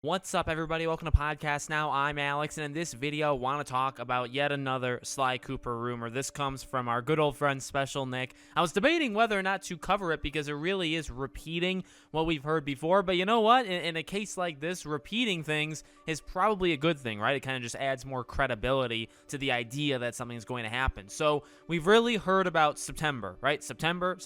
What's up, everybody? Welcome to Podcast Now. I'm Alex, and in this video, I want to talk about yet another Sly Cooper rumor. This comes from our good old friend, Special Nick. I was debating whether or not to cover it because it really is repeating what we've heard before, but you know what? In a case like this, repeating things is probably a good thing, right? It kind of just adds more credibility to the idea that something's going to happen. So we've really heard about September, right? September.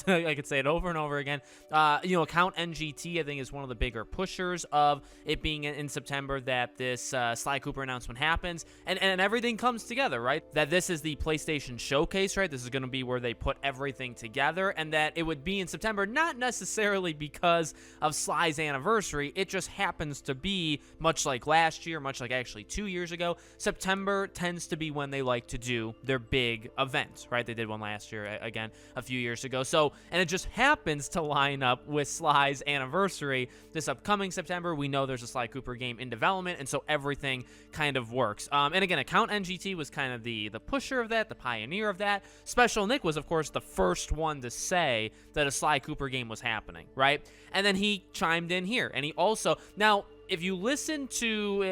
I could say it over and over again. Account NGT, I think, is one of the bigger pushers of it being in September that this Sly Cooper announcement happens, and everything comes together, right? That this is the PlayStation Showcase, right? This is going to be where they put everything together, and that it would be in September, not necessarily because of Sly's anniversary. It just happens to be, much like last year, much like actually 2 years ago, September tends to be when they like to do their big events, right? They did one last year, again, a few years ago. So, and it just happens to line up with Sly's anniversary this upcoming September. We know there's a Sly Cooper game in development, and so everything kind of works. And again, Account NGT was kind of the pusher of that, the pioneer of that. Special Nick was, of course, the first one to say that a Sly Cooper game was happening, right? And then he chimed in here, and he also, now, if you listen to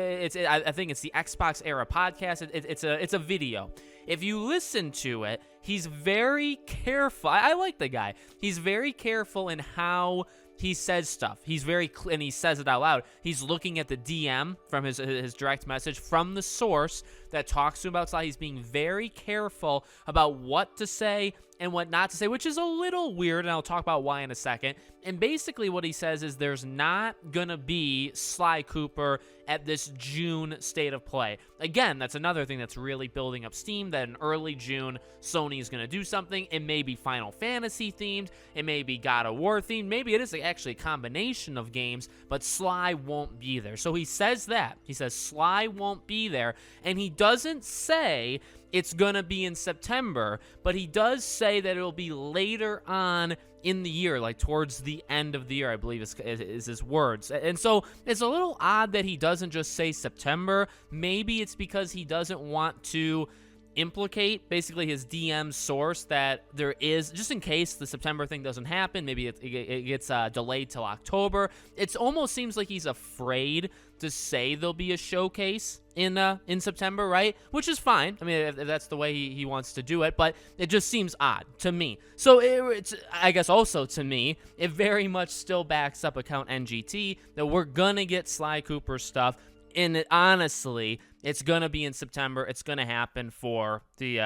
I think it's the Xbox Era podcast. It's a video. If you listen to it, he's very careful. I like the guy. He's very careful in how he says stuff. He's and he says it out loud. He's looking at the DM from his direct message from the source that talks to him about Sly. He's being very careful about what to say and what not to say, which is a little weird, and I'll talk about why in a second. And basically what he says is there's not gonna be Sly Cooper at this June State of Play. Again, that's another thing that's really building up steam, that in early June, Sony is gonna do something. It may be Final Fantasy themed, it may be God of War themed, maybe it is actually a combination of games, but Sly won't be there. So he says that. He says Sly won't be there, and he doesn't say it's gonna be in September, but he does say that it'll be later on in the year, like towards the end of the year, I believe is his words. And so it's a little odd that he doesn't just say September. Maybe it's because he doesn't want to implicate basically his DM source that there is, just in case the September thing doesn't happen, maybe it gets delayed till October. It almost seems like he's afraid to say there'll be a showcase in September, right? Which is fine. I mean, if that's the way he wants to do it, but it just seems odd to me. So it's, I guess also to me, it very much still backs up Account NGT that we're gonna get Sly Cooper stuff. And honestly, it's going to be in September. It's going to happen for the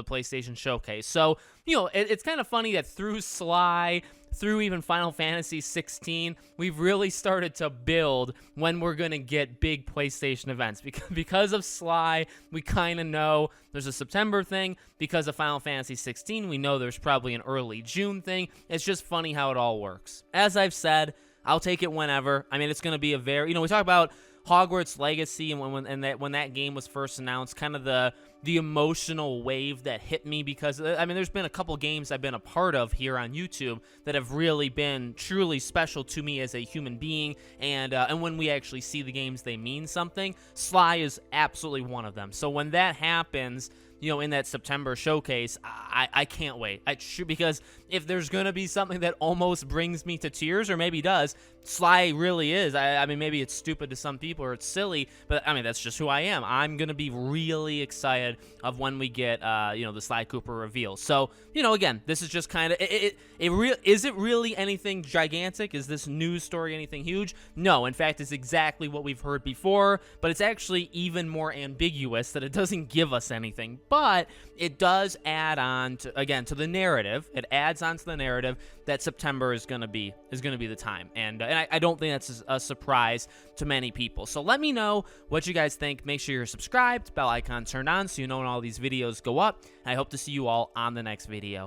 PlayStation Showcase. So, it's kind of funny that through Sly, through even Final Fantasy 16, we've really started to build when we're going to get big PlayStation events. Because of Sly, we kind of know there's a September thing. Because of Final Fantasy 16, we know there's probably an early June thing. It's just funny how it all works. As I've said, I'll take it whenever. I mean, it's going to be a very, we talk about Hogwarts Legacy, and when that game was first announced, kind of the emotional wave that hit me, because I mean, there's been a couple games I've been a part of here on YouTube that have really been truly special to me as a human being, and when we actually see the games, they mean something. Sly is absolutely one of them. So when that happens, in that September showcase, I can't wait. Because if there's going to be something that almost brings me to tears, or maybe does, Sly really is. I mean, maybe it's stupid to some people, or it's silly, but I mean, that's just who I am. I'm going to be really excited of when we get, the Sly Cooper reveal. So, again, this is just kind of, is it really anything gigantic? Is this news story anything huge? No, in fact, it's exactly what we've heard before, but it's actually even more ambiguous that it doesn't give us anything. But it does add on to the narrative. It adds on to the narrative that September is gonna be the time, and I don't think that's a surprise to many people. So let me know what you guys think. Make sure you're subscribed, bell icon turned on, so you know when all these videos go up. And I hope to see you all on the next video.